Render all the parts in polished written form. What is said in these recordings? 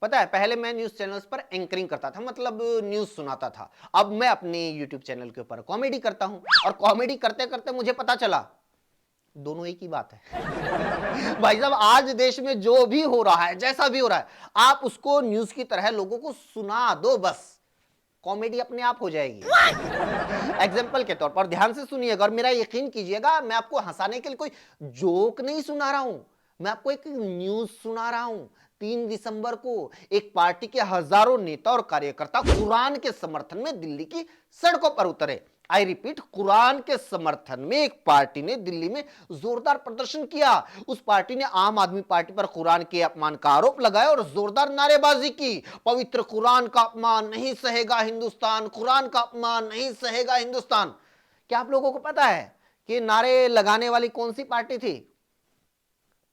पता है पहले मैं न्यूज चैनल्स पर एंकरिंग करता था, मतलब न्यूज सुनाता था। अब मैं अपने यूट्यूब चैनल के ऊपर कॉमेडी करता हूं, और कॉमेडी करते करते मुझे पता चला दोनों एक ही बात है। भाई साहब, आज देश में जो भी हो रहा है, जैसा भी हो रहा है, आप उसको न्यूज की तरह लोगों को सुना दो, बस कॉमेडी अपने आप हो जाएगी। एग्जाम्पल के तौर पर ध्यान से सुनिएगा और मेरा यकीन कीजिएगा, मैं आपको हंसाने के लिए कोई जोक नहीं सुना रहा हूं, मैं आपको एक न्यूज सुना रहा हूं। 3 दिसंबर को एक पार्टी के हजारों नेता और कार्यकर्ता कुरान के समर्थन में दिल्ली की सड़कों पर उतरे। आई रिपीट, कुरान के समर्थन में एक पार्टी ने दिल्ली में जोरदार प्रदर्शन किया। उस पार्टी ने आम आदमी पार्टी पर कुरान के अपमान का आरोप लगाया और जोरदार नारेबाजी की। पवित्र कुरान का अपमान नहीं सहेगा हिंदुस्तान, कुरान का अपमान नहीं सहेगा हिंदुस्तान। क्या आप लोगों को पता है कि नारे लगाने वाली कौन सी पार्टी थी?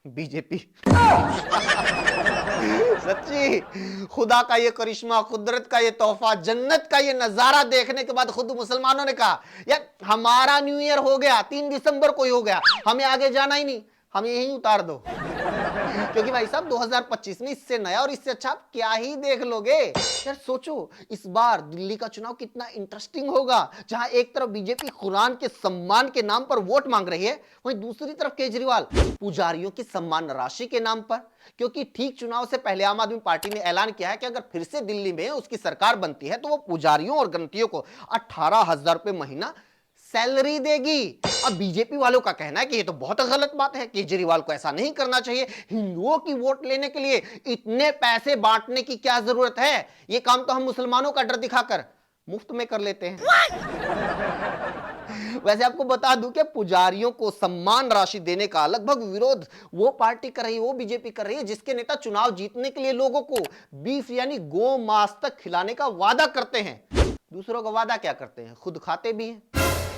बीजेपी। सच्ची, खुदा का ये करिश्मा, कुदरत का ये तोहफा, जन्नत का ये नजारा देखने के बाद खुद मुसलमानों ने कहा यार हमारा न्यू ईयर हो गया, 3 दिसंबर को ही हो गया, हमें आगे जाना ही नहीं, हमें यहीं उतार दो। क्योंकि भाई साहब 2025 में इससे नया और इससे अच्छा आप क्या ही देख लोगे। यार सोचो, इस बार दिल्ली का चुनाव कितना इंटरेस्टिंग होगा, जहां एक तरफ बीजेपी कुरान के सम्मान के नाम पर वोट मांग रही है, वहीं दूसरी तरफ केजरीवाल पुजारियों की सम्मान राशि के नाम पर। क्योंकि ठीक चुनाव से पहले आम आदमी पार्टी ने ऐलान किया है कि अगर फिर से दिल्ली में उसकी सरकार बनती है तो वो पुजारियों और गणतियों को 18,000 रुपए महीना सैलरी देगी। अब बीजेपी वालों का कहना है कि ये तो बहुत गलत बात है, केजरीवाल को ऐसा नहीं करना चाहिए, हिंदुओं की वोट लेने के लिए इतने पैसे बांटने की क्या जरूरत है, ये काम तो हम मुसलमानों का डर दिखाकर मुफ्त में कर लेते हैं। वैसे आपको बता दूं कि पुजारियों को सम्मान राशि देने का लगभग विरोध वो पार्टी कर रही है, वो बीजेपी कर रही है जिसके नेता चुनाव जीतने के लिए लोगों को बीफ यानी गो मांस तक खिलाने का वादा करते हैं। दूसरों का वादा क्या करते हैं, खुद खाते भी हैं।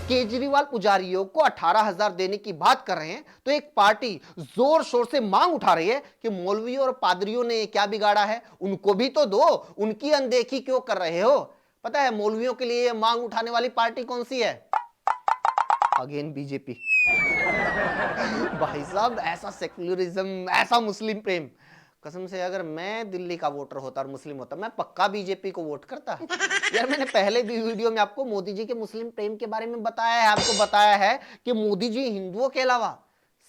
केजरीवाल पुजारियों को 18,000 देने की बात कर रहे हैं तो एक पार्टी जोर शोर से मांग उठा रही है कि मौलवियों और पादरियों ने क्या बिगाड़ा है, उनको भी तो दो, उनकी अनदेखी क्यों कर रहे हो। पता है मौलवियों के लिए मांग उठाने वाली पार्टी कौन सी है? Again BJP. भाई साहब, ऐसा सेक्युलरिज्म, ऐसा मुस्लिम प्रेम, कसम से अगर मैं दिल्ली का वोटर होता और मुस्लिम होता, मैं पक्का बीजेपी को वोट करता। यार मैंने पहले भी वीडियो में आपको मोदी जी के मुस्लिम प्रेम के बारे में बताया है, आपको बताया है कि मोदी जी हिंदुओं के अलावा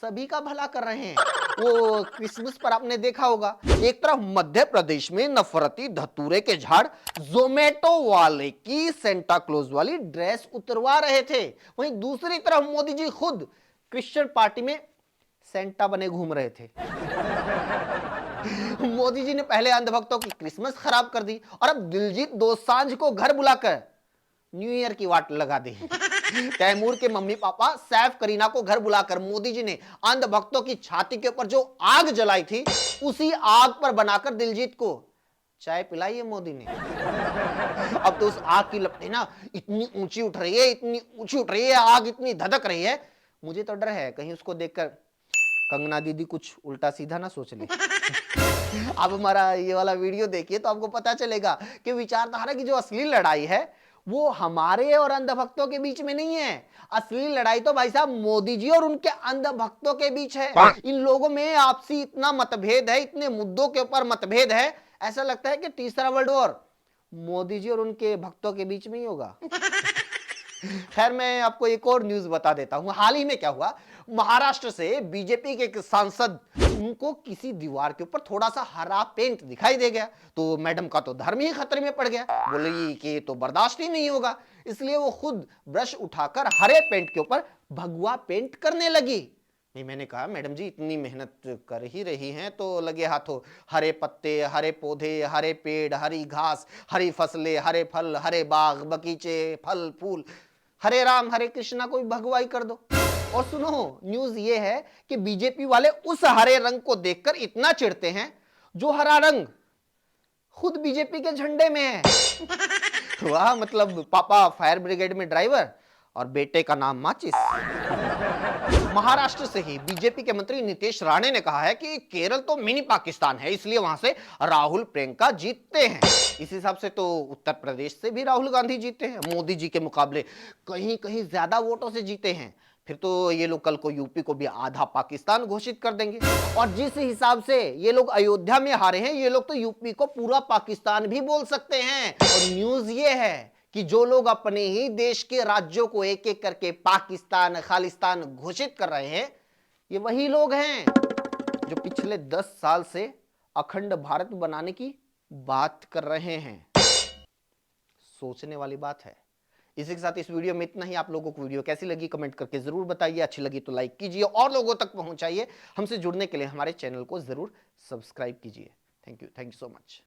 सभी का भला कर रहे हैं। वो क्रिसमस पर आपने देखा होगा, एक तरफ मध्य प्रदेश में नफरती धतूरे के झाड़ जोमेटो वाले की सेंटा क्लॉज वाली ड्रेस उतरवा रहे थे, वहीं दूसरी तरफ मोदी जी खुद क्रिश्चियन पार्टी में सेंटा बने घूम रहे थे। मोदी जी ने पहले अंधभक्तों की क्रिसमस खराब कर दी और अब दिलजीत दोसांझ को घर बुलाकर न्यू ईयर की वाट लगा दी। तैमूर के मम्मी पापा सैफ करीना को घर बुलाकर मोदी जी ने अंधभक्तों की छाती के ऊपर जो आग जलाई थी, उसी आग पर बनाकर दिलजीत को चाय पिलाई है मोदी ने। अब तो उस आग की लपटें ना इतनी ऊंची उठ रही है, इतनी ऊंची उठ रही है, आग इतनी धधक रही है, मुझे तो डर है कहीं उसको देखकर कंगना दीदी कुछ उल्टा सीधा ना सोच ले। अब हमारा ये वाला वीडियो देखिए तो आपको पता चलेगा कि विचारधारा की जो असली लड़ाई है वो हमारे और अंधभक्तों के बीच में नहीं है। असली लड़ाई तो भाई साहब मोदी जी और उनके अंधभक्तों के बीच है। इन लोगों में आपसी इतना मतभेद है, इतने मुद्दों के ऊपर मतभेद है, ऐसा लगता है कि तीसरा वर्ल्ड वॉर मोदी जी और उनके भक्तों के बीच में ही होगा। खैर, मैं आपको एक और न्यूज बता देता हूं। हाल ही में क्या हुआ, महाराष्ट्र से बीजेपी के एक सांसद, उनको किसी दीवार के ऊपर थोड़ा सा हरा पेंट दिखाई दे गया तो मैडम का तो धर्म ही खतरे में पड़ गया, बोली कि ये तो बर्दाश्त ही नहीं होगा, इसलिए वो खुद ब्रश उठाकर हरे पेंट के ऊपर भगवा पेंट करने लगी। नहीं, मैंने कहा मैडम जी इतनी मेहनत कर ही रही हैं तो लगे हाथों हरे पत्ते, हरे पौधे, हरे पेड़, हरी घास, हरी फसलें, हरे फल, हरे बाग बगीचे, फल फूल, हरे राम हरे कृष्णा को भी भगवाई कर दो। और सुनो, न्यूज ये है कि बीजेपी वाले उस हरे रंग को देखकर इतना चिढ़ते हैं जो हरा रंग खुद बीजेपी के झंडे में है। वाह, मतलब पापा फायर ब्रिगेड में ड्राइवर और बेटे का नाम माचिस। महाराष्ट्र से ही बीजेपी के मंत्री नीतीश राणे ने कहा है कि केरल तो मिनी पाकिस्तान है, इसलिए वहां से राहुल प्रियंका जीतते हैं। इस हिसाब से तो उत्तर प्रदेश से भी राहुल गांधी जीते हैं, मोदी जी के मुकाबले कहीं कहीं ज्यादा वोटों से जीते हैं। फिर तो ये लोग कल को यूपी को भी आधा पाकिस्तान घोषित कर देंगे। और जिस हिसाब से ये लोग अयोध्या में हारे हैं, ये लोग तो यूपी को पूरा पाकिस्तान भी बोल सकते हैं। और न्यूज ये है कि जो लोग अपने ही देश के राज्यों को एक एक करके पाकिस्तान खालिस्तान घोषित कर रहे हैं, ये वही लोग हैं जो पिछले 10 साल से अखंड भारत बनाने की बात कर रहे हैं। सोचने वाली बात है। इसी के साथ इस वीडियो में इतना ही। आप लोगों को वीडियो कैसी लगी कमेंट करके जरूर बताइए। अच्छी लगी तो लाइक कीजिए और लोगों तक पहुंचाइए। हमसे जुड़ने के लिए हमारे चैनल को जरूर सब्सक्राइब कीजिए। Thank you so much.